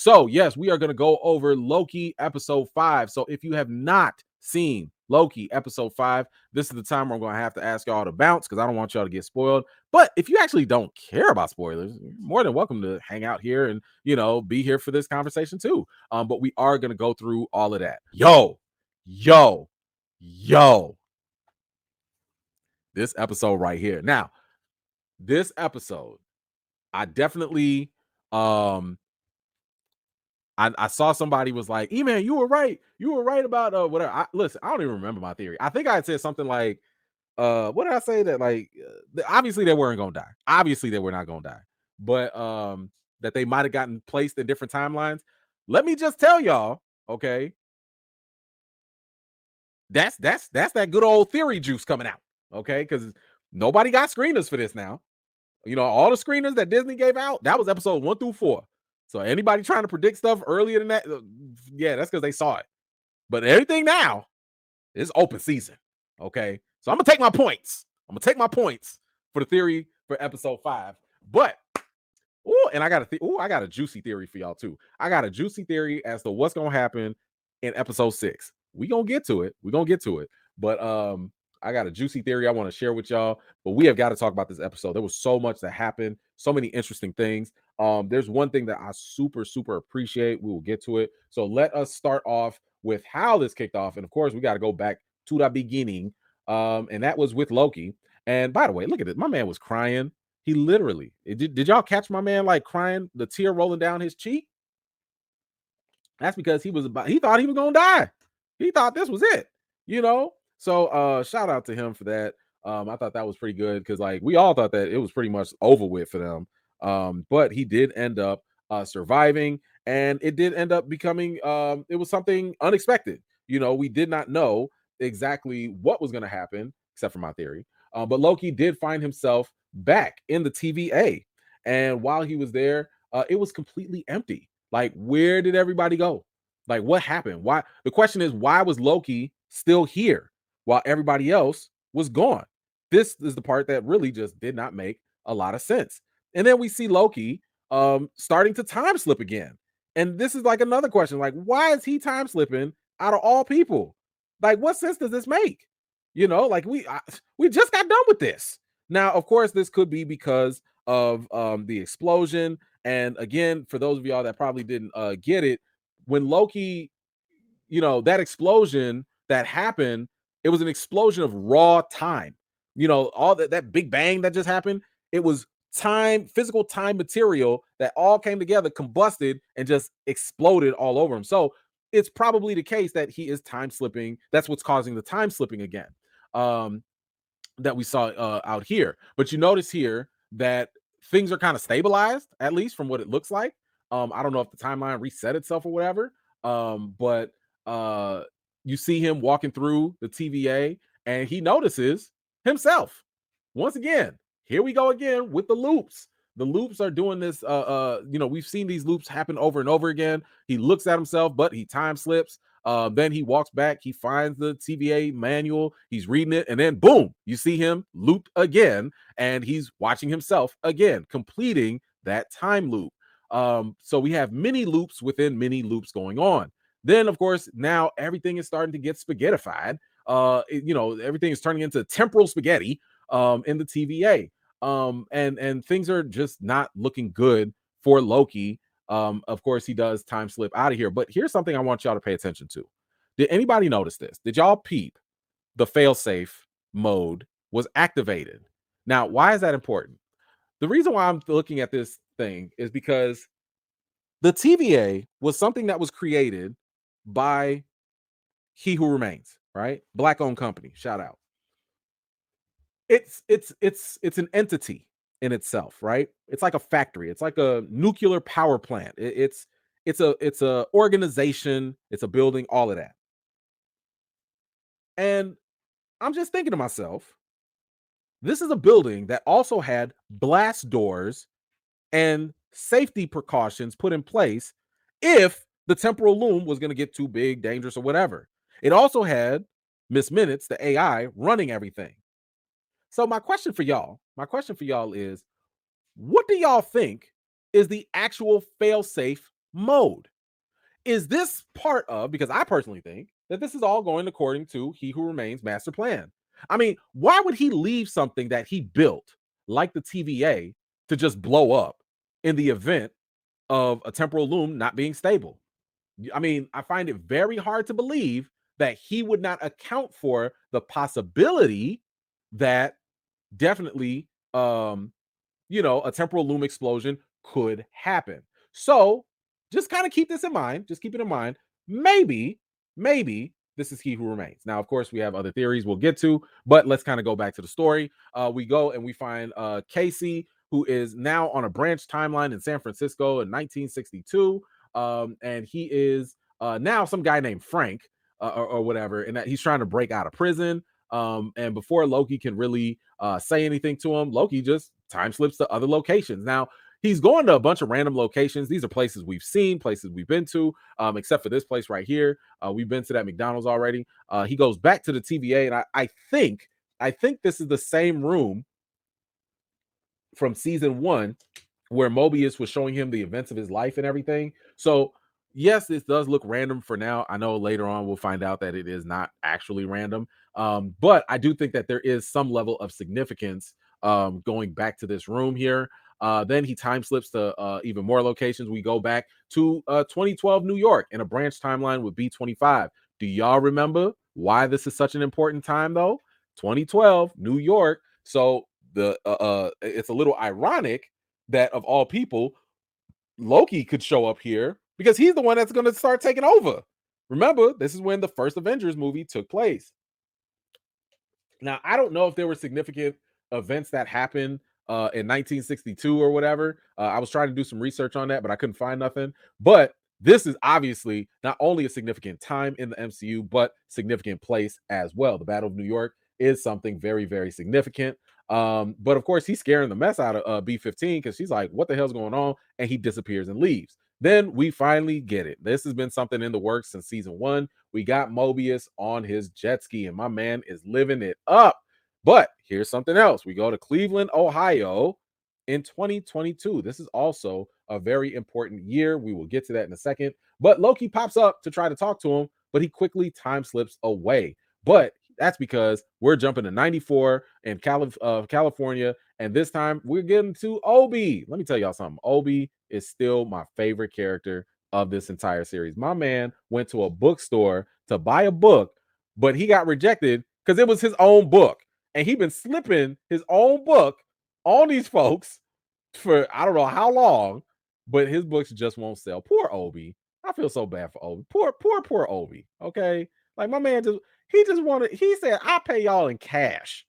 So, yes, we are going to go over Loki episode 5. So, if you have not seen Loki episode 5, this is the time where I'm going to have to ask y'all to bounce because I don't want y'all to get spoiled. But if you actually don't care about spoilers, you're more than welcome to hang out here and, be here for this conversation too. But we are going to go through all of that. Yo. This episode right here. Now, this episode, I definitely I saw somebody was like, "E-Man, you were right. You were right about whatever." Listen, I don't even remember my theory. I think I had said something like, what did I say that like obviously they weren't gonna die. Obviously they were not gonna die, but that they might have gotten placed in different timelines. Let me just tell y'all, okay, that's that good old theory juice coming out, okay, because nobody got screeners for this now. All the screeners that Disney gave out, that was episode 1 through 4. So anybody trying to predict stuff earlier than that, yeah, that's because they saw it. But everything now is open season. Okay. So I'm gonna take my points. For the theory for episode 5. But and I got a juicy theory for y'all too. I got a juicy theory as to what's gonna happen in episode 6. We're gonna get to it. But I got a juicy theory I want to share with y'all. But we have got to talk about this episode. There was so much that happened, so many interesting things. There's one thing that I super, super appreciate. We will get to it. So let us start off with how this kicked off. And of course, we got to go back to the beginning. And that was with Loki. And by the way, look at it. My man was crying. He literally did y'all catch my man like crying, the tear rolling down his cheek? That's because he thought he was gonna die. He thought this was it, So shout out to him for that. I thought that was pretty good because like we all thought that it was pretty much over with for them. But he did end up surviving, and it did end up becoming it was something unexpected. We did not know exactly what was gonna happen, except for my theory. But Loki did find himself back in the TVA. And while he was there, it was completely empty. Like, where did everybody go? Like, what happened? Why? The question is, why was Loki still here while everybody else was gone? This is the part that really just did not make a lot of sense. And then we see Loki starting to time slip again. And this is like another question. Like, why is he time slipping out of all people? Like, what sense does this make? Like we just got done with this. Now, of course, this could be because of the explosion. And again, for those of y'all that probably didn't get it, when Loki, that explosion that happened, it was an explosion of raw time. All that big bang that just happened, it was time, physical time material that all came together, combusted, and just exploded all over him. So it's probably the case that he is time slipping. That's what's causing the time slipping again. That we saw out here. But you notice here that things are kind of stabilized, at least from what it looks like. I don't know if the timeline reset itself or whatever. But you see him walking through the TVA and he notices himself. Once again, here we go again with the loops. The loops are doing this. We've seen these loops happen over and over again. He looks at himself, but he time slips. Then he walks back. He finds the TVA manual. He's reading it. And then, boom, you see him looped again. And he's watching himself again, completing that time loop. So we have mini loops within mini loops going on. Then, of course, now everything is starting to get spaghettified. Everything is turning into temporal spaghetti in the TVA. And things are just not looking good for Loki. Of course, he does time slip out of here. But here's something I want y'all to pay attention to. Did anybody notice this? Did y'all peep the failsafe mode was activated? Now, why is that important? The reason why I'm looking at this thing is because the TVA was something that was created by He Who Remains, right? Black-owned company. Shout out. It's an entity in itself, right? It's like a factory. It's like a nuclear power plant. It's a organization. It's a building. All of that. And I'm just thinking to myself, this is a building that also had blast doors and safety precautions put in place if the temporal loom was going to get too big, dangerous, or whatever. It also had Miss Minutes, the AI, running everything. So my question for y'all is, what do y'all think is the actual fail-safe mode. Is this part of, because I personally think that this is all going according to He Who Remains master plan. I mean, why would he leave something that he built, like the TVA, to just blow up in the event of a temporal loom not being stable? I mean, I find it very hard to believe that he would not account for the possibility that definitely a temporal loom explosion could happen. So just kind of keep this in mind. Just keep it in mind. Maybe this is He Who Remains. Now, of course, we have other theories we'll get to, but let's kind of go back to the story. We go and we find Casey, who is now on a branch timeline in San Francisco in 1962. And he is now some guy named Frank or whatever, and that he's trying to break out of prison. And before Loki can really say anything to him, Loki just time slips to other locations. Now, he's going to a bunch of random locations. These are places we've seen, places we've been to, except for this place right here. We've been to that McDonald's already. He goes back to the TVA, and I think this is the same room from season 1 where Mobius was showing him the events of his life and everything. So, yes, this does look random for now. I know later on we'll find out that it is not actually random. But I do think that there is some level of significance going back to this room here. Then he time slips to even more locations. We go back to 2012 New York in a branch timeline with B25. Do y'all remember why this is such an important time though? 2012 New York. So it's a little ironic that of all people, Loki could show up here because he's the one that's going to start taking over. Remember, this is when the first Avengers movie took place. Now, I don't know if there were significant events that happened in 1962 or whatever. I was trying to do some research on that, but I couldn't find nothing. But this is obviously not only a significant time in the MCU, but significant place as well. The Battle of New York is something very, very significant. But of course, he's scaring the mess out of B15 because she's like, what the hell's going on? And he disappears and leaves. Then we finally get it. This has been something in the works since season 1. We got Mobius on his jet ski, and my man is living it up. But here's something else. We go to Cleveland, Ohio in 2022. This is also a very important year. We will get to that in a second. But Loki pops up to try to talk to him, but he quickly time slips away. But that's because we're jumping to 94 in California. And this time we're getting to Obi. Let me tell y'all something. Obi is still my favorite character of this entire series. My man went to a bookstore to buy a book, but he got rejected because it was his own book. And he been slipping his own book on these folks for I don't know how long, but his books just won't sell. Poor Obi. I feel so bad for Obi. Poor Obi. Okay. Like my man he said, I'll pay y'all in cash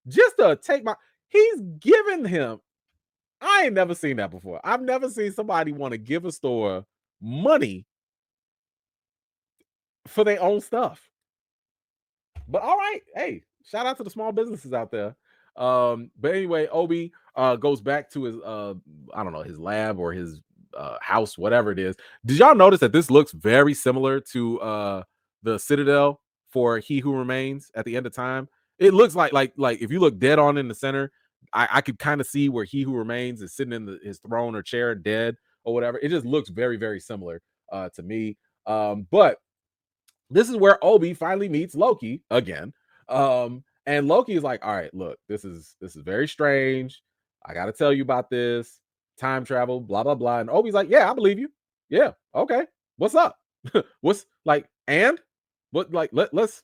just to take he's giving him. I ain't never seen that before. I've never seen somebody want to give a store money for their own stuff. But all right, hey, shout out to the small businesses out there. But anyway, Obi goes back to his I don't know, his lab or his house, whatever it is. Did y'all notice that this looks very similar to the Citadel for He Who Remains at the end of time? It looks like if you look dead on in the center, I could kind of see where He Who Remains is sitting in his throne or chair, dead or whatever. It just looks very, very similar to me. But this is where Obi finally meets Loki again. And Loki is like, all right, look, this is very strange. I gotta tell you about this. Time travel, blah, blah, blah. And Obi's like, yeah, I believe you. Yeah, okay. What's up? What's like, and what like let's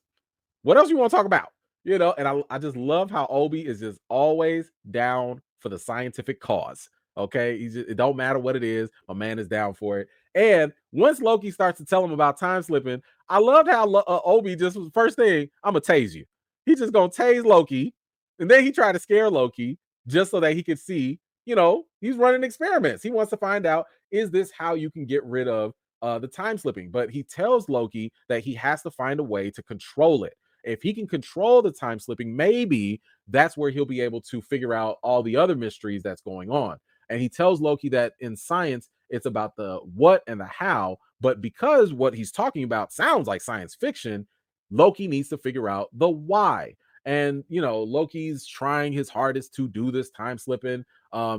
what else you want to talk about? And I just love how Obi is just always down for the scientific cause. Okay, it don't matter what it is, my man is down for it. And once Loki starts to tell him about time slipping, I loved how Obi just was first thing, I'm gonna tase you. He's just gonna tase Loki, and then he tried to scare Loki just so that he could see, he's running experiments. He wants to find out, is this how you can get rid of the time slipping? But he tells Loki that he has to find a way to control it. If he can control the time slipping, maybe that's where he'll be able to figure out all the other mysteries that's going on. And he tells Loki that in science, it's about the what and the how. But because what he's talking about sounds like science fiction, Loki needs to figure out the why. And, Loki's trying his hardest to do this time slipping.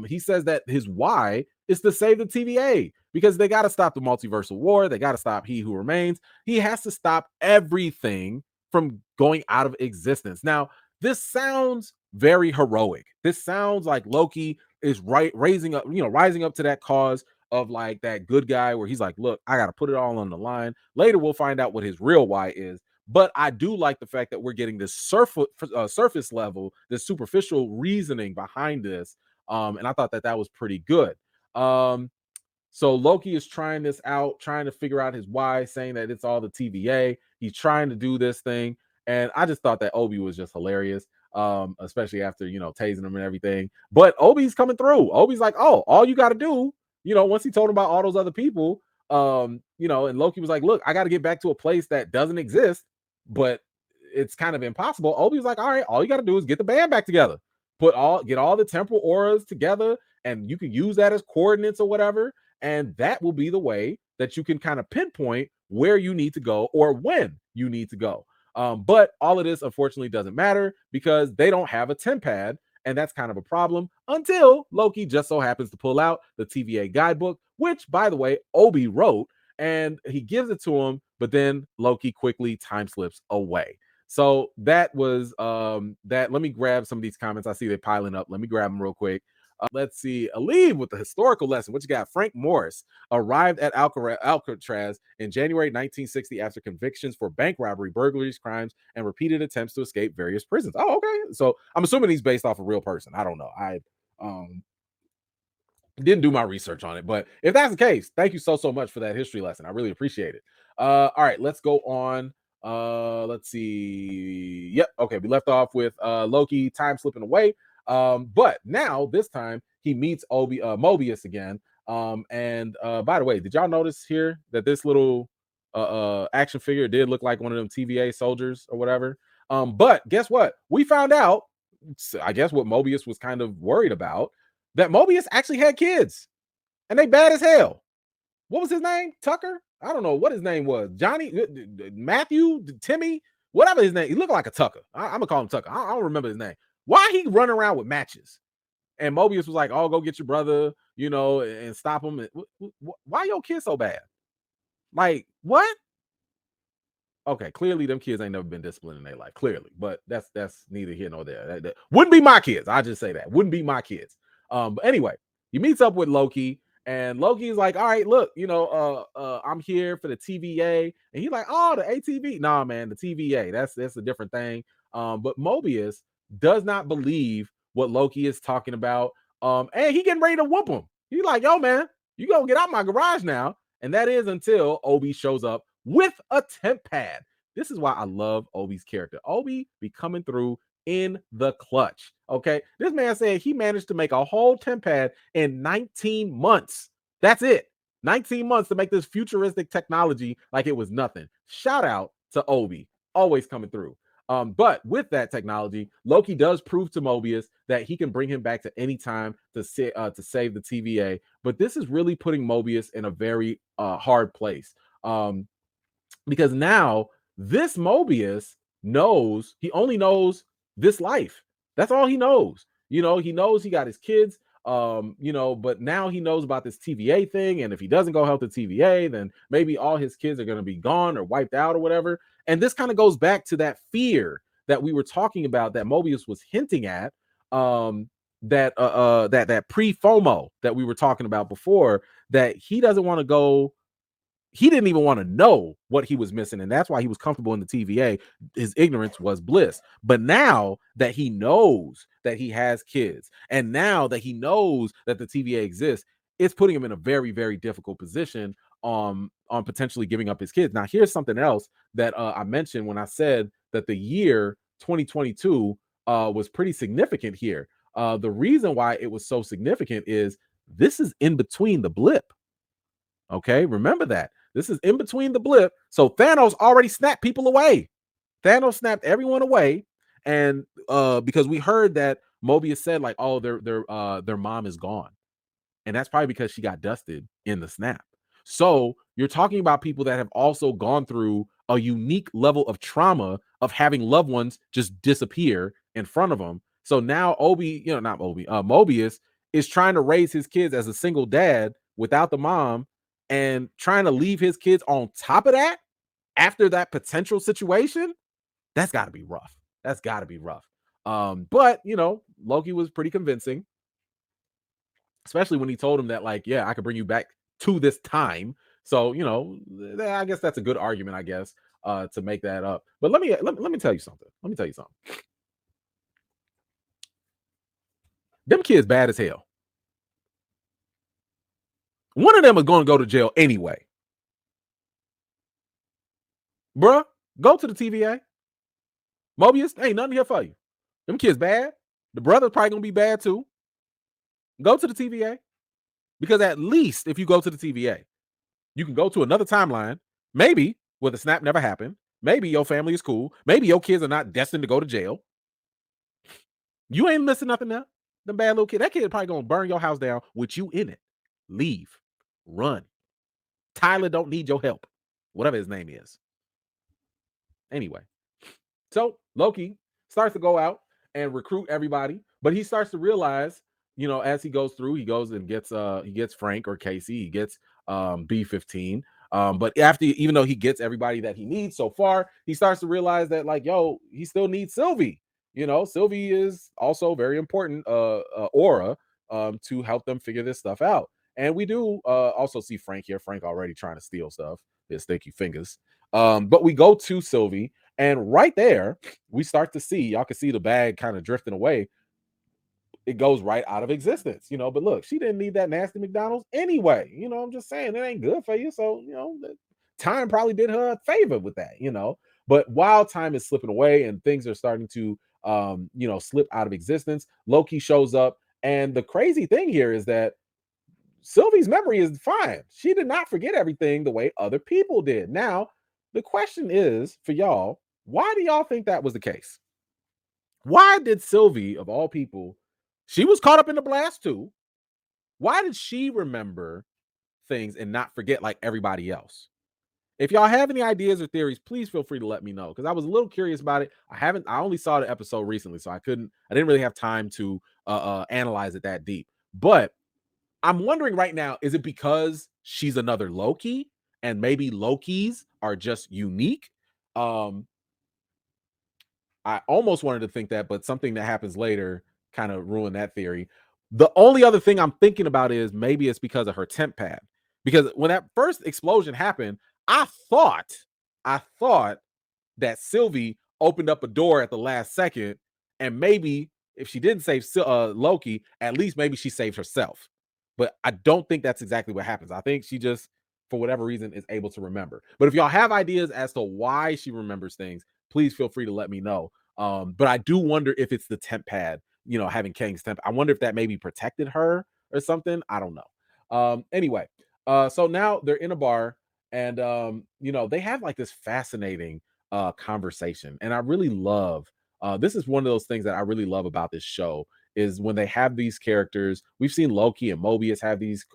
He says that his why is to save the TVA because they got to stop the multiversal war. They got to stop He Who Remains. He has to stop everything from going out of existence. Now, this sounds very heroic. This sounds like Loki is rising up to that cause of like that good guy where he's like, look, I got to put it all on the line. Later, we'll find out what his real why is. But I do like the fact that we're getting this surface level, this superficial reasoning behind this. And I thought that was pretty good. So Loki is trying this out, trying to figure out his why, saying that it's all the TVA. He's trying to do this thing. And I just thought that Obi was just hilarious, especially after, tasing him and everything. But Obi's coming through. Obi's like, oh, all you got to do, once he told him about all those other people, and Loki was like, look, I got to get back to a place that doesn't exist, but it's kind of impossible. Obi was like, all right, all you got to do is get the band back together, get all the temporal auras together, and you can use that as coordinates or whatever. And that will be the way that you can kind of pinpoint where you need to go or when you need to go. But all of this, unfortunately, doesn't matter because they don't have a TemPad. And that's kind of a problem until Loki just so happens to pull out the TVA guidebook, which, by the way, Obi wrote, and he gives it to him. But then Loki quickly time slips away. So that was that. Let me grab some of these comments. I see they're piling up. Let me grab them real quick. Let's see. Alib with the historical lesson. What you got? Frank Morris arrived at Alcatraz in January 1960 after convictions for bank robbery, burglaries, crimes, and repeated attempts to escape various prisons. Oh, okay. So I'm assuming he's based off a real person. I don't know. I didn't do my research on it, but if that's the case, thank you so much for that history lesson. I really appreciate it. All right, let's go on. Let's see. Yep. Okay, we left off with Loki time slipping away. But now this time he meets Mobius again. And by the way, did y'all notice here that this little action figure did look like one of them TVA soldiers or whatever? But guess what? We found out, I guess what Mobius was kind of worried about, that Mobius actually had kids and they bad as hell. What was his name? Tucker? I don't know what his name was. Johnny, Matthew, Timmy, whatever his name. He looked like a Tucker. I'm gonna call him Tucker. I don't remember his name. Why he running around with matches? And Mobius was like, "Oh, go get your brother, and stop him." Why your kids so bad? Like what? Okay, clearly them kids ain't never been disciplined in their life. Clearly, but that's neither here nor there. That wouldn't be my kids. I just say that wouldn't be my kids. But anyway, he meets up with Loki. And Loki's like, all right, look, I'm here for the TVA. And he's like, oh, the ATV. Nah, man, the TVA. That's a different thing. But Mobius does not believe what Loki is talking about. And he getting ready to whoop him. He's like, yo, man, you gonna get out my garage now. And that is until Obi shows up with a TemPad. This is why I love Obi's character. Obi be coming through in the clutch. Okay, this man said he managed to make a whole TemPad in 19 months. That's it. 19 months to make this futuristic technology like it was nothing. Shout out to Obi, always coming through. But with that technology, Loki does prove to Mobius that he can bring him back to any time to save the TVA. But this is really putting Mobius in a very hard place. Because now this Mobius he only knows this life. That's all he knows. He knows he got his kids, but now he knows about this TVA thing. And if he doesn't go help the TVA, then maybe all his kids are going to be gone or wiped out or whatever. And this kind of goes back to that fear that we were talking about that Mobius was hinting at, that pre-FOMO that we were talking about before, that he doesn't want to go. He didn't even want to know what he was missing, and that's why he was comfortable in the TVA. His ignorance was bliss. But now that he knows that he has kids, and now that he knows that the TVA exists, it's putting him in a very, very difficult position on potentially giving up his kids. Now, here's something else that I mentioned when I said that the year 2022 was pretty significant here. The reason why it was so significant is this is in between the blip. Okay, remember that. This is in between the blip. So Thanos already snapped people away. Thanos snapped everyone away. And because we heard that Mobius said, like, oh, their mom is gone. And that's probably because she got dusted in the snap. So you're talking about people that have also gone through a unique level of trauma of having loved ones just disappear in front of them. So now Mobius is trying to raise his kids as a single dad without the mom and trying to leave his kids on top of that after that potential situation, that's got to be rough. That's got to be rough. But Loki was pretty convincing, especially when he told him that, like, yeah, I could bring you back to this time. So, I guess that's a good argument, I guess, to make that up. But let me tell you something. Let me tell you something. Them kids bad as hell. One of them is going to go to jail anyway. Bruh, go to the TVA. Mobius, ain't nothing here for you. Them kids bad. The brother's probably going to be bad too. Go to the TVA. Because at least if you go to the TVA, you can go to another timeline, maybe where the snap never happened. Maybe your family is cool. Maybe your kids are not destined to go to jail. You ain't missing nothing now. Them bad little kid. That kid probably going to burn your house down with you in it. Leave. Run. Tyler don't need your help. Whatever his name is. Anyway. So Loki starts to go out and recruit everybody, but he starts to realize, as he goes through, he goes and gets Frank or Casey, he gets B-15. But even though he gets everybody that he needs so far, he starts to realize that, like, he still needs Sylvie. Sylvie is also very important, aura, to help them figure this stuff out. And we do also see Frank here. Frank already trying to steal stuff, his sticky fingers. But we go to Sylvie, and right there, we start to see, y'all can see the bag kind of drifting away. It goes right out of existence, but look, she didn't need that nasty McDonald's anyway. I'm just saying it ain't good for you. So, time probably did her a favor with that, but while time is slipping away and things are starting to, slip out of existence, Loki shows up. And the crazy thing here is that Sylvie's memory is fine. She did not forget everything the way other people did. Now, the question is for y'all, why do y'all think that was the case? Why did Sylvie, of all people, she was caught up in the blast too. Why did she remember things and not forget like everybody else? If y'all have any ideas or theories, please feel free to let me know, because I was a little curious about it. I only saw the episode recently, so I didn't really have time to analyze it that deep. But I'm wondering right now, is it because she's another Loki and maybe Lokis are just unique? I almost wanted to think that, but something that happens later kind of ruined that theory. The only other thing I'm thinking about is maybe it's because of her temp pad. Because when that first explosion happened, I thought that Sylvie opened up a door at the last second, and maybe if she didn't save Loki, at least maybe she saved herself. But I don't think that's exactly what happens. I think she just, for whatever reason, is able to remember. But if y'all have ideas as to why she remembers things, please feel free to let me know. But I do wonder if it's the temp pad, having Kang's temp. I wonder if that maybe protected her or something. I don't know. Anyway, so now they're in a bar, and they have like this fascinating conversation. And I really love this is one of those things that I really love about this show, is when they have these characters. We've seen Loki and Mobius have these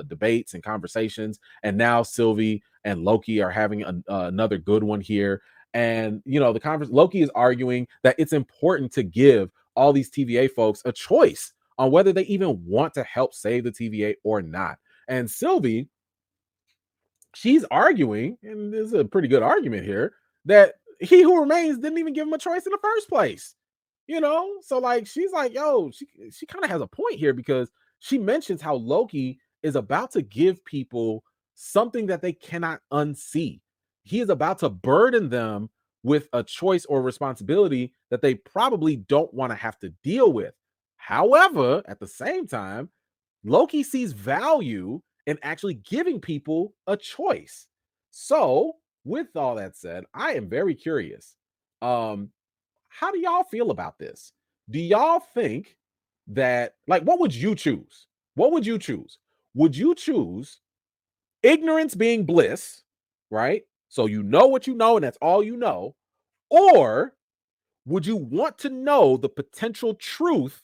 debates and conversations, and now Sylvie and Loki are having another good one here. And Loki is arguing that it's important to give all these TVA folks a choice on whether they even want to help save the TVA or not. And Sylvie, she's arguing, and this is a pretty good argument here, that He Who Remains didn't even give him a choice in the first place. So like she's like, yo, she kind of has a point here, because she mentions how Loki is about to give people something that they cannot unsee. He is about to burden them with a choice or responsibility that they probably don't want to have to deal with. However, at the same time, Loki sees value in actually giving people a choice. So, with all that said, I am very curious. How do y'all feel about this? Do y'all think that, like, what would you choose? What would you choose? Would you choose ignorance being bliss, right? So you know what you know, and that's all you know. Or would you want to know the potential truth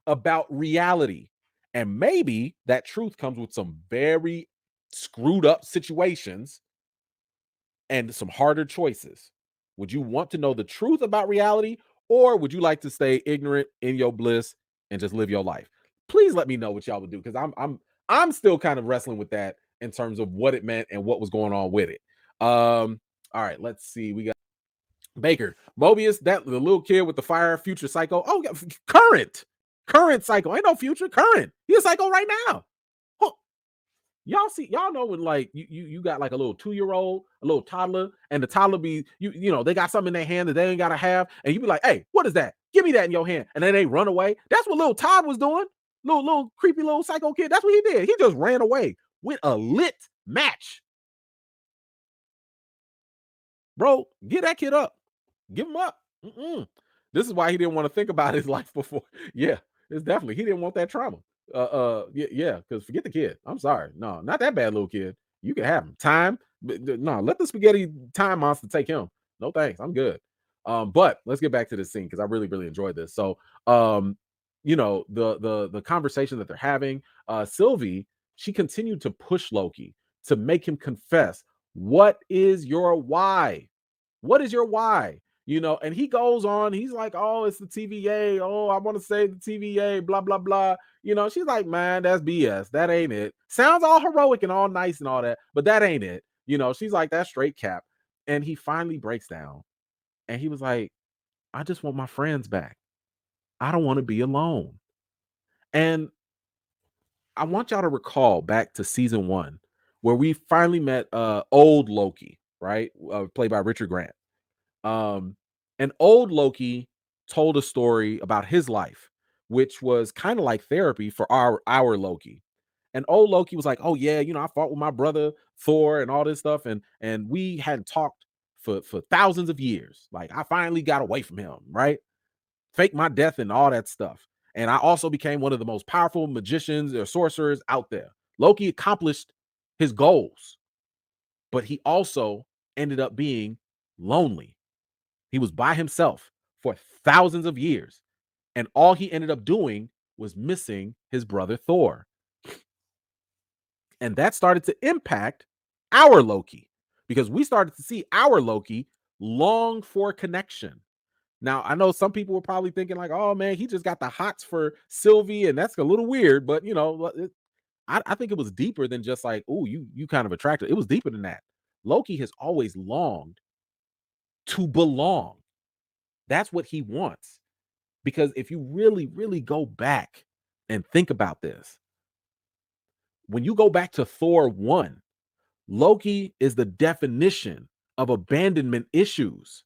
about reality? And maybe that truth comes with some very screwed up situations and some harder choices. Would you want to know the truth about reality, or would you like to stay ignorant in your bliss and just live your life? Please let me know what y'all would do because I'm still kind of wrestling with that in terms of what it meant and what was going on with it. All right, let's see. We got Baker, Mobius, that the little kid with the fire, future psycho. Oh, current psycho. Ain't no future, current. He's a psycho right now. Huh. Y'all know when like you got like a little 2-year-old, a little toddler, and the toddler be you know they got something in their hand that they ain't gotta have, and you be like, hey, what is that? Give me that in your hand, and then they run away. That's what little Todd was doing. Little creepy little psycho kid. That's what he did. He just ran away with a lit match, bro. Get that kid up. Give him up. This is why he didn't want to think about his life before. Yeah, it's definitely he didn't want that trauma. Yeah, because forget the kid. I'm sorry, no, not that bad, little kid. You can have him. Time, no, let the spaghetti time monster take him. No thanks, I'm good. But let's get back to this scene because I really, really enjoyed this. So, you know, the conversation that they're having, Sylvie, she continued to push Loki to make him confess. What is your why? What is your why? You know, and he goes on, he's like, oh, it's the TVA. Oh, I want to save the TVA, blah, blah, blah. You know, she's like, man, that's BS. That ain't it. Sounds all heroic and all nice and all that, but that ain't it. You know, she's like, that's straight cap. And he finally breaks down and he was like, I just want my friends back. I don't want to be alone. And I want y'all to recall back to season 1 where we finally met old Loki, right? Played by Richard Grant. And old Loki told a story about his life, which was kind of like therapy for our Loki. And old Loki was like, "Oh yeah, you know, I fought with my brother Thor and all this stuff, and we hadn't talked for thousands of years. Like I finally got away from him, right? Fake my death and all that stuff. And I also became one of the most powerful magicians or sorcerers out there. Loki accomplished his goals, but he also ended up being lonely. He was by himself for thousands of years. And all he ended up doing was missing his brother Thor. And that started to impact our Loki because we started to see our Loki long for connection. Now, I know some people were probably thinking, like, oh man, he just got the hots for Sylvie, and that's a little weird, but you know, I think it was deeper than just like, oh, you kind of attracted. It was deeper than that. Loki has always longed to belong. That's what he wants. Because if you really, really go back and think about this, when you go back to Thor 1, Loki is the definition of abandonment issues.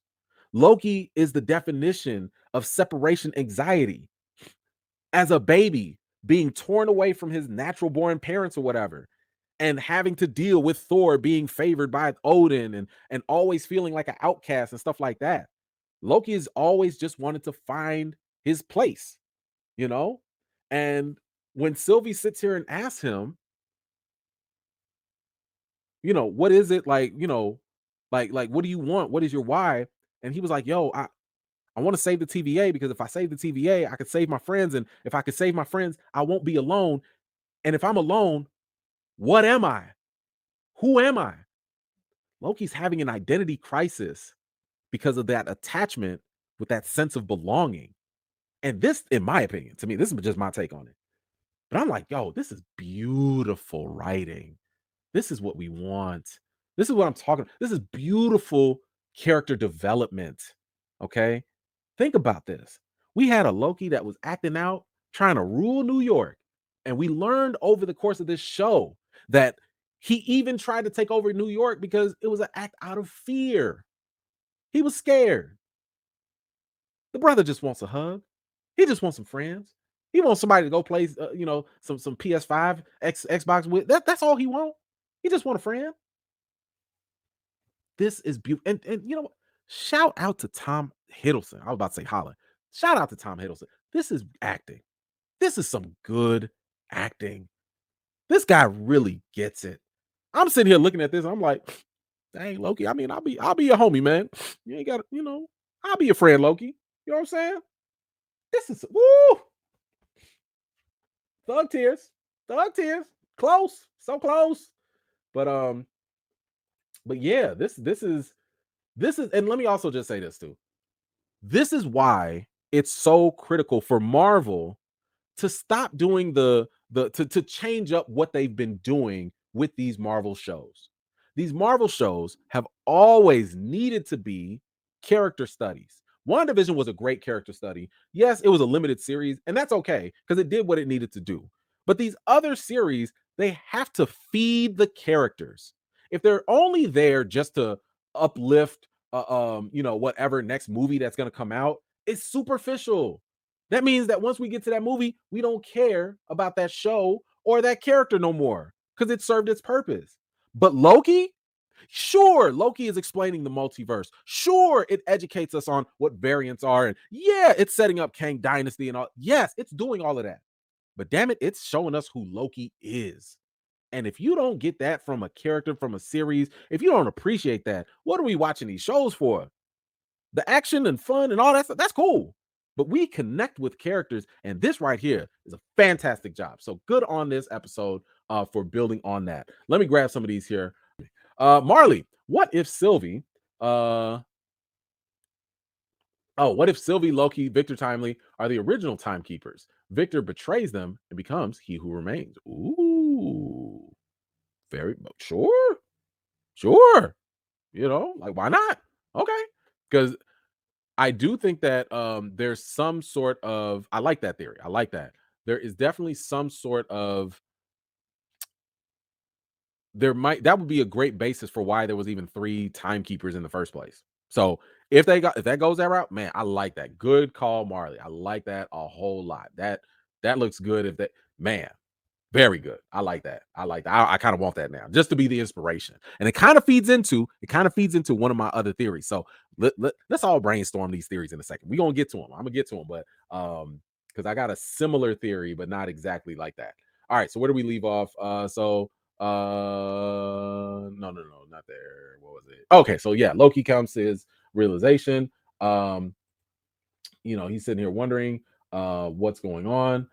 Loki is the definition of separation anxiety. As a baby, being torn away from his natural born parents or whatever, and having to deal with Thor being favored by Odin and always feeling like an outcast and stuff like that. Loki has always just wanted to find his place, you know? And when Sylvie sits here and asks him, you know, what is it like, you know, like what do you want? What is your why? And he was like, yo, I want to save the TVA because if I save the TVA, I could save my friends. And if I could save my friends, I won't be alone. And if I'm alone, what am I? Who am I? Loki's having an identity crisis because of that attachment with that sense of belonging. And this, in my opinion, to me, this is just my take on it. But I'm like, yo, this is beautiful writing. This is what we want. This is what I'm talking. This is beautiful character development. Okay. Think about this. We had a Loki that was acting out, trying to rule New York. And we learned over the course of this show that he even tried to take over New York because it was an act out of fear. He was scared. The brother just wants a hug. He just wants some friends. He wants somebody to go play, you know, some PS5, Xbox with. That's all he wants. He just want a friend. This is beautiful. And you know what? Shout out to Tom Hiddleston. I was about to say Holland. Shout out to Tom Hiddleston. This is acting. This is some good acting. This guy really gets it. I'm sitting here looking at this. I'm like, dang, Loki. I mean, I'll be your homie, man. You ain't got to, you know, I'll be your friend, Loki. You know what I'm saying? This is woo. Thug tears. Thug tears. Close. So close. But but yeah, this is, and let me also just say this too. This is why it's so critical for Marvel to stop doing to change up what they've been doing with these Marvel shows. These Marvel shows have always needed to be character studies. WandaVision was a great character study. Yes, it was a limited series, and that's okay because it did what it needed to do. But these other series, they have to feed the characters. If they're only there just to uplift, whatever next movie that's going to come out, it's superficial. That means that once we get to that movie, we don't care about that show or that character no more because it served its purpose. But Loki, sure, Loki is explaining the multiverse. Sure, it educates us on what variants are. And yeah, it's setting up Kang Dynasty and all. Yes, it's doing all of that. But damn it, it's showing us who Loki is. And if you don't get that from a character, from a series, if you don't appreciate that, what are we watching these shows for? The action and fun and all that stuff, that's cool. But we connect with characters, and this right here is a fantastic job. So good on this episode for building on that. Let me grab some of these here. Marley, what if Sylvie what if Sylvie, Loki, Victor Timely are the original timekeepers? Victor betrays them and becomes he who remains. Ooh, very sure. Sure. Like why not? Okay. Because I do think that there's some sort of I like that theory. I like that. There is definitely some sort of that would be a great basis for why there was even 3 timekeepers in the first place. So if that goes that route, man, I like that. Good call, Marley. I like that a whole lot. That looks good. If that man, very good. I like that. I like that. I kind of want that now, just to be the inspiration. And it kind of feeds into one of my other theories. So let's all brainstorm these theories in a second. We're gonna get to them. I'm gonna get to them, but because I got a similar theory, but not exactly like that. All right. So where do we leave off? No, not there. What was it? Okay, so yeah, Loki comes to his realization. He's sitting here wondering what's going on.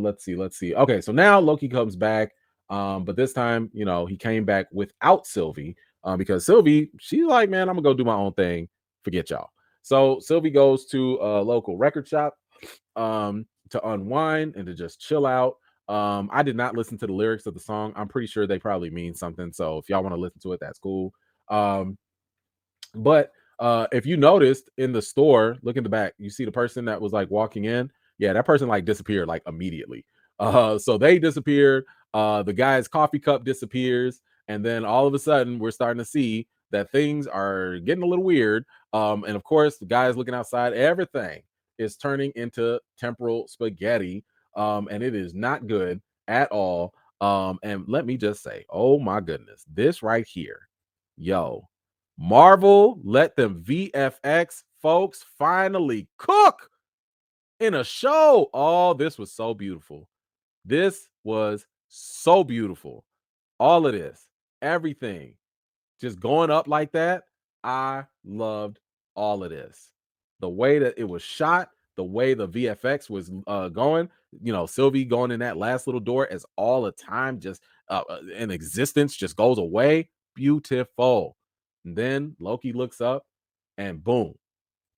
Let's see. Okay, so now Loki comes back, but this time, he came back without Sylvie, because Sylvie, she's like, man, I'm gonna go do my own thing. Forget y'all. So Sylvie goes to a local record shop to unwind and to just chill out. I did not listen to the lyrics of the song. I'm pretty sure they probably mean something. So if y'all want to listen to it, that's cool. But if you noticed in the store, look in the back, you see the person that was like walking in. Yeah, that person like disappeared like immediately. So they disappeared. The guy's coffee cup disappears, and then all of a sudden we're starting to see that things are getting a little weird. And of course, the guy's looking outside. Everything is turning into temporal spaghetti, and it is not good at all. And let me just say, oh my goodness, this right here, yo, Marvel let them VFX folks finally cook in a show. Oh, this was so beautiful. This was so beautiful. All of this, everything just going up like that. I loved all of this. The way that it was shot, the way the VFX was going, Sylvie going in that last little door as all the time just in existence just goes away. Beautiful. And then Loki looks up and boom,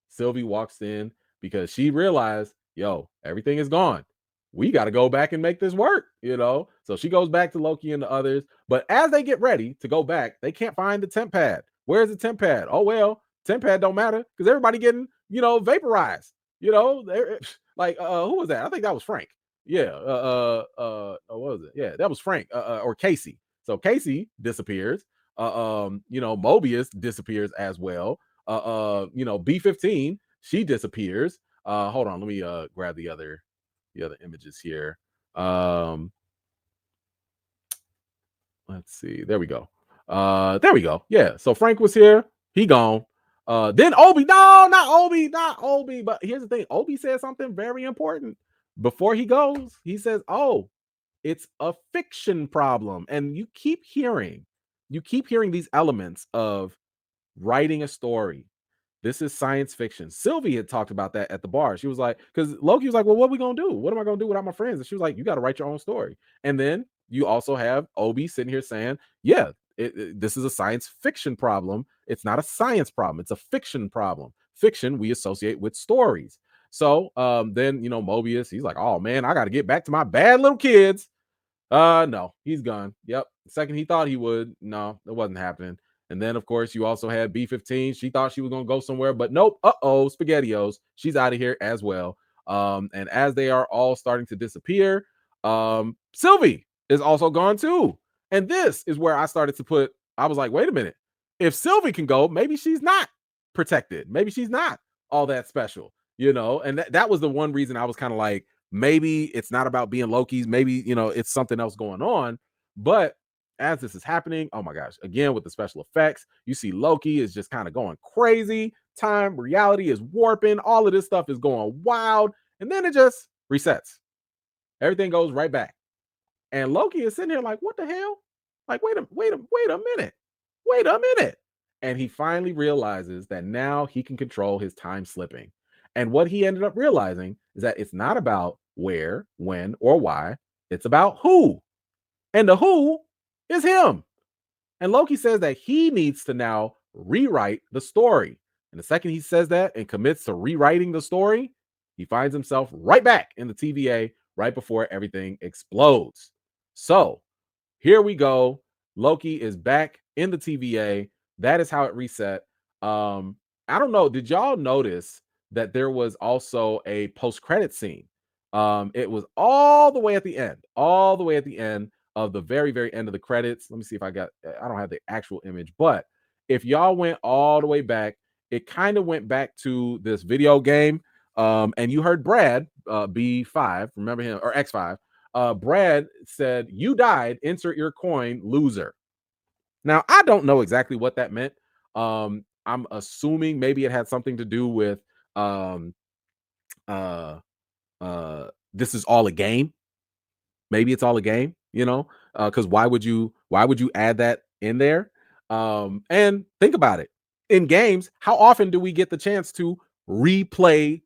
Sylvie walks in because she realized, yo, everything is gone. We got to go back and make this work. So she goes back to Loki and the others. But as they get ready to go back, they can't find the temp pad. Where's the temp pad? Oh, well, temp pad don't matter because everybody getting, vaporized. Like, who was that? I think that was Frank. Yeah. What was it? Yeah, that was Frank or Casey. So Casey disappears. Mobius disappears as well. B15, she disappears. Hold on, let me grab the other images here. Let's see. There we go. There we go. Yeah. So Frank was here. He gone. Then Obi. No, not Obi. But here's the thing. Obi said something very important before he goes. He says, "Oh, it's a fiction problem," and you keep hearing these elements of writing a story. This is science fiction. Sylvie had talked about that at the bar. She was like, because Loki was like, well, what are we going to do? What am I going to do without my friends? And she was like, you got to write your own story. And then you also have Obi sitting here saying, yeah, this is a science fiction problem. It's not a science problem. It's a fiction problem. Fiction we associate with stories. So then Mobius, he's like, oh man, I got to get back to my bad little kids. No, he's gone. Yep. The second he thought he would, no, it wasn't happening. And then, of course, you also had B-15. She thought she was going to go somewhere, but nope. SpaghettiOs. She's out of here as well. And as they are all starting to disappear, Sylvie is also gone too. And this is where I started to I was like, wait a minute. If Sylvie can go, maybe she's not protected. Maybe she's not all that special, And that was the one reason I was kind of like, maybe it's not about being Loki's. Maybe, it's something else going on. But as this is happening, oh my gosh, again, with the special effects, you see Loki is just kind of going crazy. Reality is warping. All of this stuff is going wild. And then it just resets. Everything goes right back. And Loki is sitting here like, what the hell? Like, wait a minute. Wait a minute. And he finally realizes that now he can control his time slipping. And what he ended up realizing is that it's not about where, when, or why. It's about who. And the who is him. And Loki says that he needs to now rewrite the story. And the second he says that and commits to rewriting the story, he finds himself right back in the TVA right before everything explodes. So here we go. Loki is back in the TVA. That is how it reset. I don't know. Did y'all notice that there was also a post-credit scene? It was all the way at the end, of the very, very end of the credits. Let me see if I don't have the actual image, but if y'all went all the way back, it kind of went back to this video game. And you heard Brad, B5, remember him, or X5. Brad said, "You died, insert your coin, loser." Now, I don't know exactly what that meant. I'm assuming maybe it had something to do with this is all a game. Maybe it's all a game, because why would you add that in there? And think about it. In games, how often do we get the chance to replay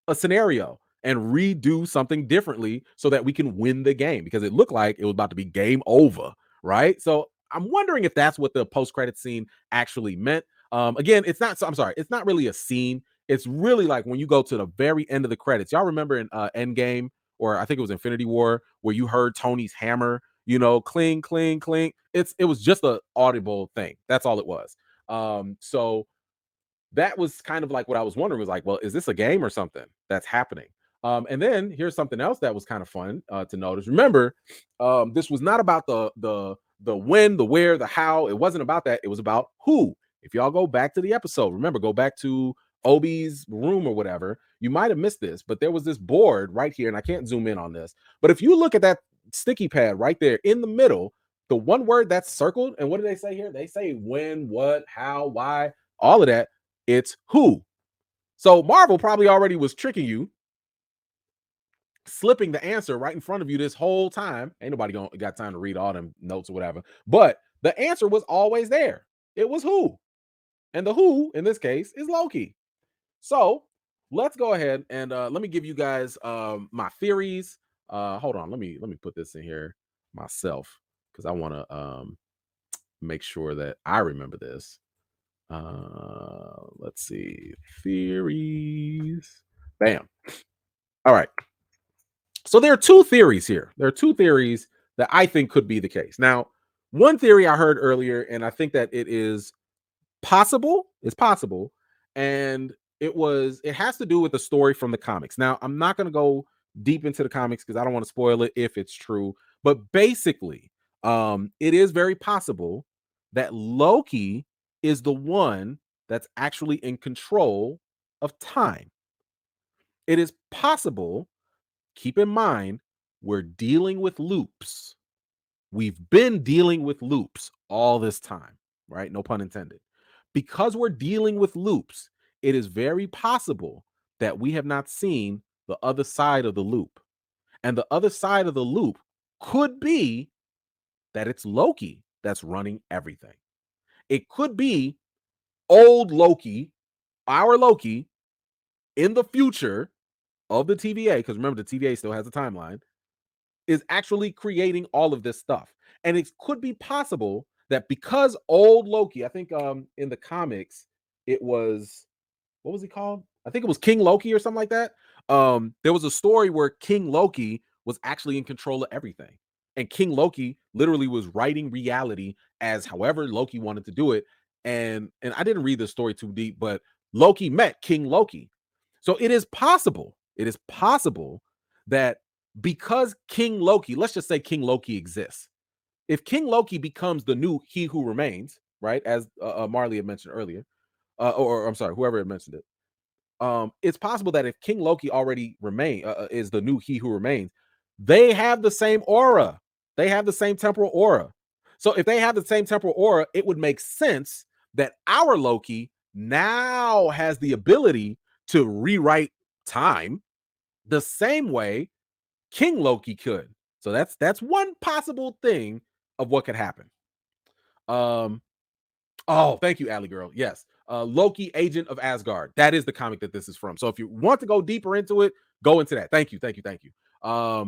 a scenario and redo something differently so that we can win the game? Because it looked like it was about to be game over, right? So I'm wondering if that's what the post-credit scene actually meant. Again, it's not. So I'm sorry, it's not really a scene. It's really like when you go to the very end of the credits. Y'all remember in Endgame, or I think it was Infinity War, where you heard Tony's hammer, cling, cling, cling. It was just an audible thing. That's all it was. So that was kind of like what I was wondering, was like, well, is this a game or something that's happening? And then here's something else that was kind of fun to notice. Remember, this was not about the when, the where, the how. It wasn't about that. It was about who. If y'all go back to the episode, remember, go back to Obi's room or whatever, you might have missed this, but there was this board right here, and I can't zoom in on this. But if you look at that sticky pad right there in the middle, the one word that's circled, and what do they say here? They say when, what, how, why, all of that. It's who. So Marvel probably already was tricking you, slipping the answer right in front of you this whole time. Ain't nobody got time to read all them notes or whatever. But the answer was always there. It was who. And the who in this case is Loki. So let's go ahead and let me give you guys my theories. Hold on, let me put this in here myself, because I want to make sure that I remember this. Let's see. Theories. Bam. All right. So there are two theories here. There are two theories that I think could be the case. Now, one theory I heard earlier, and I think that it is possible. It's possible. And it has to do with the story from the comics. Now, I'm not going to go deep into the comics because I don't want to spoil it if it's true. But basically, it is very possible that Loki is the one that's actually in control of time. It is possible, keep in mind, we're dealing with loops. We've been dealing with loops all this time, right? No pun intended. Because we're dealing with loops, it is very possible that we have not seen the other side of the loop. And the other side of the loop could be that it's Loki that's running everything. It could be old Loki, our Loki, in the future of the TVA, because remember, the TVA still has a timeline, is actually creating all of this stuff. And it could be possible that because old Loki, I think in the comics, it was, what was he called? I think it was King Loki or something like that. There was a story where King Loki was actually in control of everything. And King Loki literally was writing reality as however Loki wanted to do it. And I didn't read the story too deep, but Loki met King Loki. So it is possible that because King Loki, let's just say King Loki exists. If King Loki becomes the new He Who Remains, right? As Marley had mentioned earlier, or I'm sorry, whoever had mentioned it, it's possible that if King Loki already is the new He Who Remains, they have the same aura. They have the same temporal aura. So if they have the same temporal aura, it would make sense that our Loki now has the ability to rewrite time the same way King Loki could. So that's one possible thing of what could happen. Oh, thank you, Alley Girl. Yes. Loki, Agent of Asgard. That is the comic that this is from. So if you want to go deeper into it, go into that. Thank you, thank you, thank you. Uh,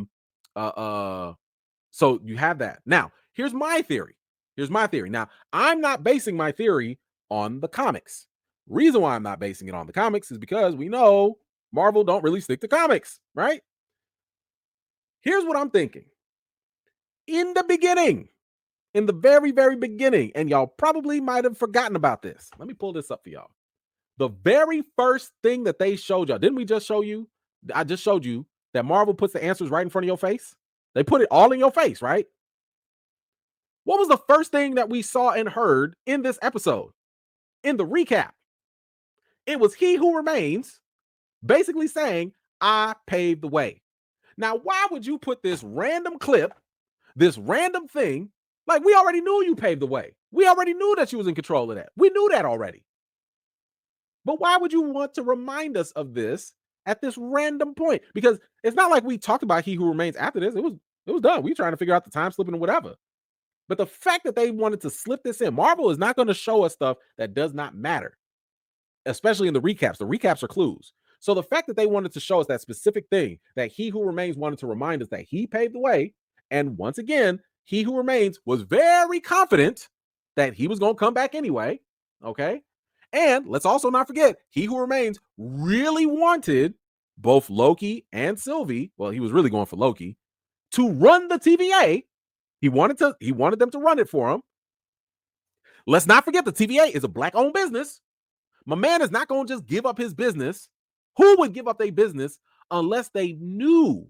uh, so you have that. Now, here's my theory. Here's my theory. Now, I'm not basing my theory on the comics. Reason why I'm not basing it on the comics is because we know Marvel don't really stick to comics, right? Here's what I'm thinking. In the beginning, in the very, very beginning, and y'all probably might have forgotten about this. Let me pull this up for y'all. The very first thing that they showed y'all, didn't we just show you? I just showed you that Marvel puts the answers right in front of your face. They put it all in your face, right? What was the first thing that we saw and heard in this episode? In the recap, it was He Who Remains basically saying, I paved the way. Now, why would you put this random clip, this random thing? Like, we already knew you paved the way. We already knew that you was in control of that. We knew that already. But why would you want to remind us of this at this random point? Because it's not like we talked about He Who Remains after this. It was done. We were trying to figure out the time slipping or whatever. But the fact that they wanted to slip this in, Marvel is not going to show us stuff that does not matter, especially in the recaps. The recaps are clues. So the fact that they wanted to show us that specific thing, that He Who Remains wanted to remind us that he paved the way. And once again, He Who Remains was very confident that he was going to come back anyway. Okay. And let's also not forget, He Who Remains really wanted both Loki and Sylvie. Well, he was really going for Loki to run the TVA. He wanted them to run it for him. Let's not forget the TVA is a black-owned business. My man is not going to just give up his business. Who would give up their business unless they knew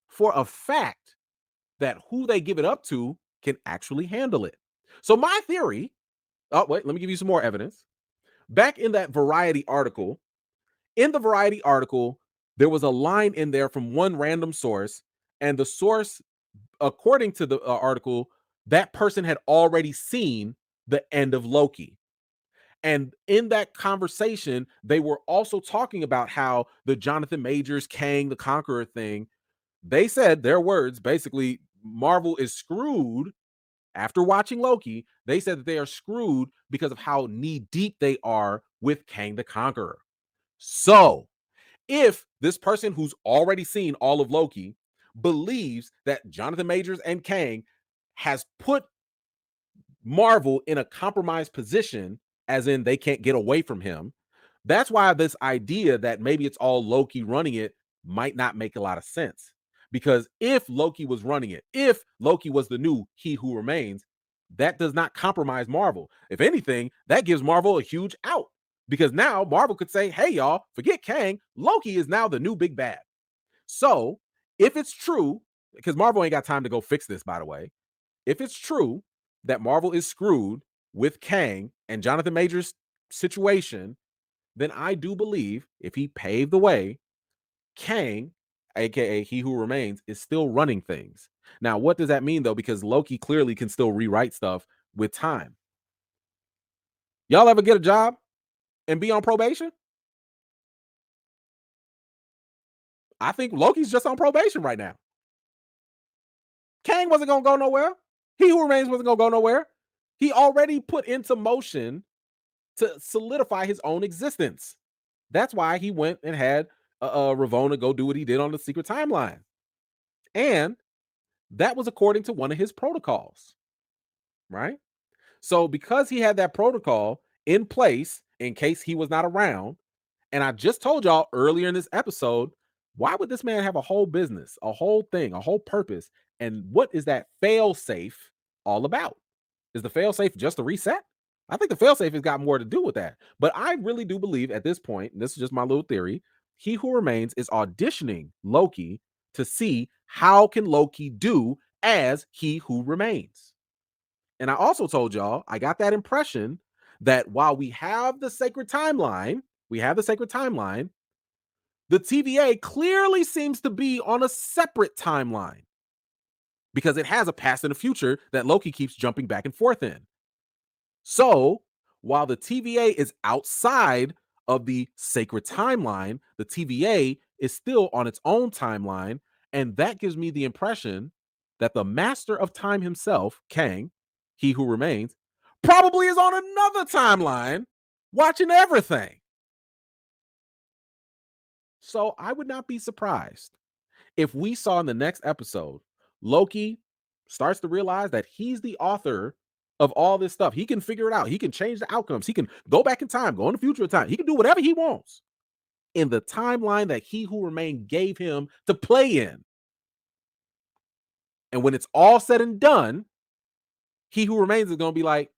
for a fact that who they give it up to can actually handle it? So my theory, oh wait, let me give you some more evidence. Back in that Variety article, there was a line in there from one random source, and the source, according to the article, that person had already seen the end of Loki. And in that conversation, they were also talking about how the Jonathan Majors, Kang the Conqueror thing, they said their words, basically, Marvel is screwed. After watching Loki, they said that they are screwed because of how knee deep they are with Kang the Conqueror. So, if this person who's already seen all of Loki believes that Jonathan Majors and Kang has put Marvel in a compromised position, as in they can't get away from him, that's why this idea that maybe it's all Loki running it might not make a lot of sense. Because if Loki was running it, if Loki was the new He Who Remains, that does not compromise Marvel. If anything, that gives Marvel a huge out. Because now Marvel could say, hey, y'all, forget Kang. Loki is now the new big bad. So if it's true, because Marvel ain't got time to go fix this, by the way. If it's true that Marvel is screwed with Kang and Jonathan Majors' situation, then I do believe if he paved the way, Kang, aka He Who Remains, is still running things. Now, what does that mean though? Because Loki clearly can still rewrite stuff with time. Y'all ever get a job and be on probation? I think Loki's just on probation right now. Kang wasn't gonna go nowhere. He Who Remains wasn't gonna go nowhere. He already put into motion to solidify his own existence. That's why he went and had Ravonna go do what he did on the secret timeline. And that was according to one of his protocols, right? So because he had that protocol in place in case he was not around, and I just told y'all earlier in this episode Why would this man have a whole business, a whole thing, a whole purpose? And what is that fail safe all about? Is the fail safe just a reset? I think the fail safe has got more to do with that. But I really do believe at this point, and this is just my little theory, He Who Remains is auditioning Loki to see how can Loki do as He Who Remains. And I also told y'all, I got that impression that while we have the sacred timeline, the TVA clearly seems to be on a separate timeline because it has a past and a future that Loki keeps jumping back and forth in. So while the TVA is outside of the sacred timeline, the TVA is still on its own timeline. And that gives me the impression that the master of time himself, Kang, He Who Remains, probably is on another timeline watching everything. So I would not be surprised if we saw in the next episode, Loki starts to realize that he's the author of all this stuff. He can figure it out. He can change the outcomes. He can go back in time, go in the future of time. He can do whatever he wants in the timeline that He Who Remained gave him to play in. And when it's all said and done, He Who Remains is going to be like,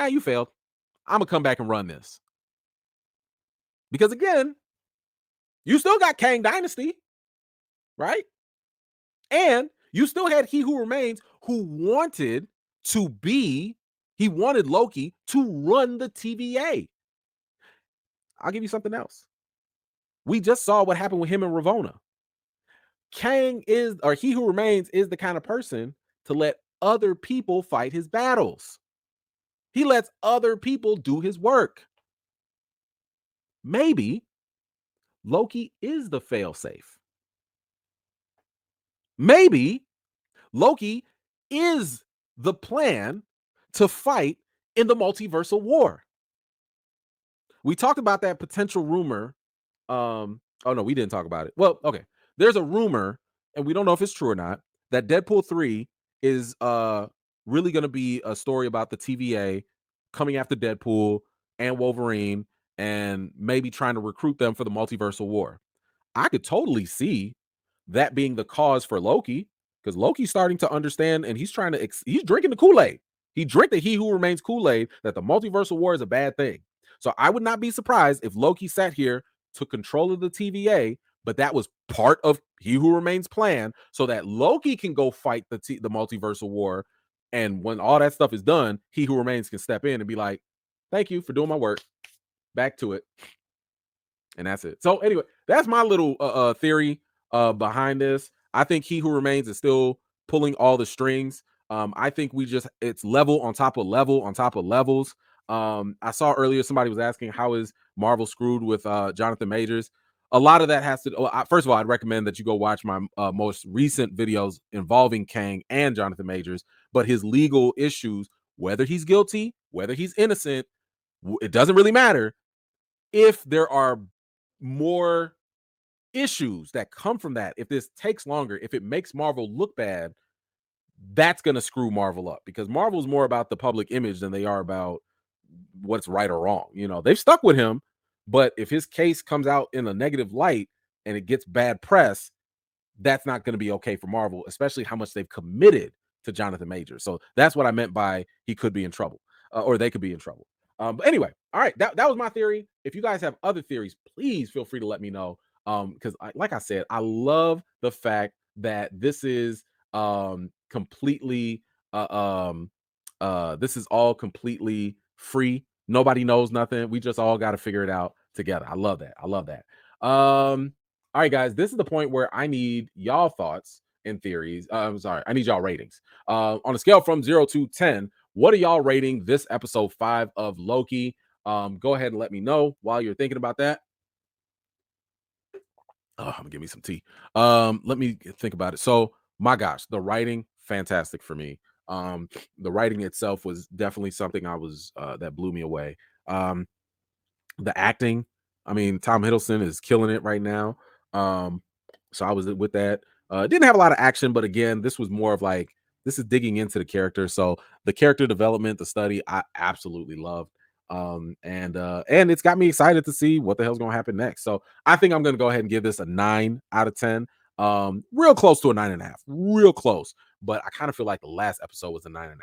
you failed. I'm going to come back and run this. Because again, you still got Kang Dynasty, right? And you still had He Who Remains who wanted Loki to run the TVA. I'll give you something else. We just saw what happened with him and Ravonna. He Who Remains is the kind of person to let other people fight his battles. He lets other people do his work. Maybe Loki is the failsafe. Maybe Loki is the plan to fight in the multiversal war. We talked about that potential rumor. Oh no, we didn't talk about it. Well, okay. There's a rumor, and we don't know if it's true or not, that Deadpool 3 is really going to be a story about the TVA coming after Deadpool and Wolverine and maybe trying to recruit them for the multiversal war. I could totally see that being the cause for Loki, because Loki's starting to understand and he's trying to he's drinking the Kool-Aid. He drank the He Who Remains Kool-Aid that the multiversal war is a bad thing. So I would not be surprised if Loki sat here, took control of the TVA, but that was part of He Who Remains' plan so that Loki can go fight the multiversal war. And when all that stuff is done, He Who Remains can step in and be like, thank you for doing my work. Back to it. And that's it. So anyway, that's my little theory behind this. I think He Who Remains is still pulling all the strings. I think it's level on top of level on top of levels. I saw earlier somebody was asking how is Marvel screwed with Jonathan Majors. A lot of that has to. First of all, I'd recommend that you go watch my most recent videos involving Kang and Jonathan Majors. But his legal issues, whether he's guilty, whether he's innocent, it doesn't really matter. If there are more issues that come from that, if this takes longer, if it makes Marvel look bad, that's going to screw Marvel up, because Marvel's more about the public image than they are about what's right or wrong. You know, they've stuck with him, but if his case comes out in a negative light and it gets bad press, that's not going to be okay for Marvel, especially how much they've committed to Jonathan Majors. So that's what I meant by he could be in trouble, or they could be in trouble. But anyway, all right, that was my theory. If you guys have other theories, please feel free to let me know. Because like I said, I love the fact that this is completely this is all completely free. Nobody knows nothing. We just all got to figure it out together. I love that. All right, guys, this is the point where I need y'all thoughts and theories. I'm sorry, I need y'all ratings. On a scale from 0 to 10, what are y'all rating this episode 5 of Loki? Go ahead and let me know while you're thinking about that. I'm gonna give me some tea. Let me think about it. So, my gosh, the writing, fantastic for me. The writing itself was definitely something that blew me away. The acting, I mean, Tom Hiddleston is killing it right now. So I was with that. Didn't have a lot of action, but again, this was more of like, this is digging into the character. So the character development, the study, I absolutely loved. And it's got me excited to see what the hell's gonna happen next. So I think I'm gonna go ahead and give this a 9 out of 10. Real close to a 9.5, real close. But I kind of feel like the last episode was a 9.5,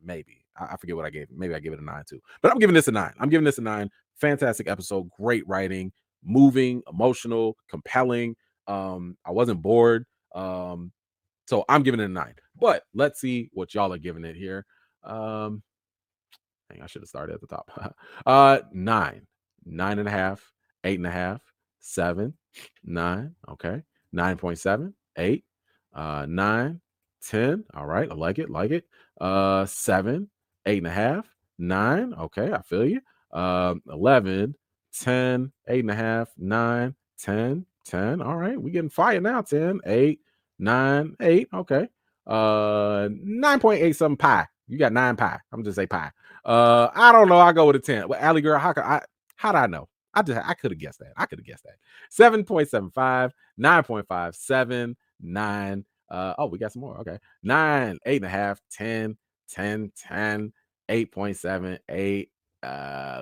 maybe. I forget what I gave. Maybe I give it a 9 too. But I'm giving this a 9. I'm giving this a 9. Fantastic episode, great writing, moving, emotional, compelling. I wasn't bored. So I'm giving it a 9. But let's see what y'all are giving it here. Dang, I should have started at the top. 9, 9.5, 8.5, 7, 9. Okay. 9.7, 8, 9, 10. All right. I like it. Like it. 7, 8.5, 9. Okay. I feel you. 11, 10, 8.5, 9, 10, 10. All right. We getting fire now. 10, 8, 9, 8. Okay. 9.8 something pi. You got 9 pi. I'm just say pi. I don't know. I go with a 10. Well, Allie girl, how'd I know? I could have guessed that. 7.75, 9.57, 9. Oh, we got some more. Okay. 9, 8.5, 10, 10, 10, 8.7, 8. We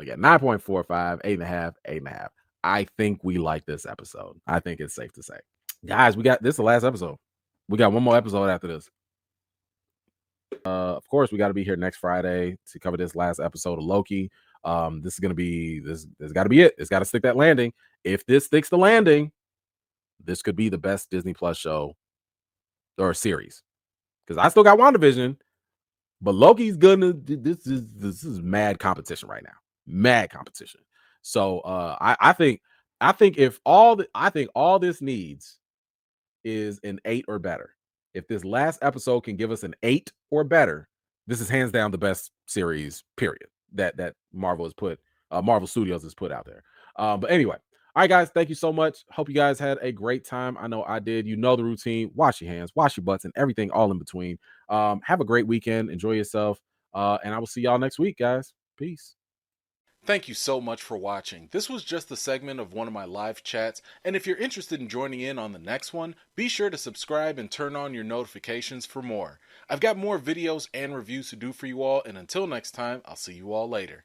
got 9.45, 8.5, 8.5. I think we like this episode. I think it's safe to say. Guys, we got this is the last episode. We got one more episode after this. Of course, we got to be here next Friday to cover this last episode of Loki. This is gonna be this. This got to be it. It's got to stick that landing. If this sticks the landing, this could be the best Disney Plus show or series. Because I still got WandaVision, but Loki's gonna. This is mad competition right now. Mad competition. So I think if all this needs is an 8 or better. If this last episode can give us an 8 or better, this is hands down the best series, period, that Marvel Studios has put out there. But anyway, all right, guys, thank you so much. Hope you guys had a great time. I know I did. You know the routine. Wash your hands, wash your butts, and everything all in between. Have a great weekend. Enjoy yourself. And I will see y'all next week, guys. Peace. Thank you so much for watching. This was just a segment of one of my live chats, and if you're interested in joining in on the next one, be sure to subscribe and turn on your notifications for more. I've got more videos and reviews to do for you all, and until next time, I'll see you all later.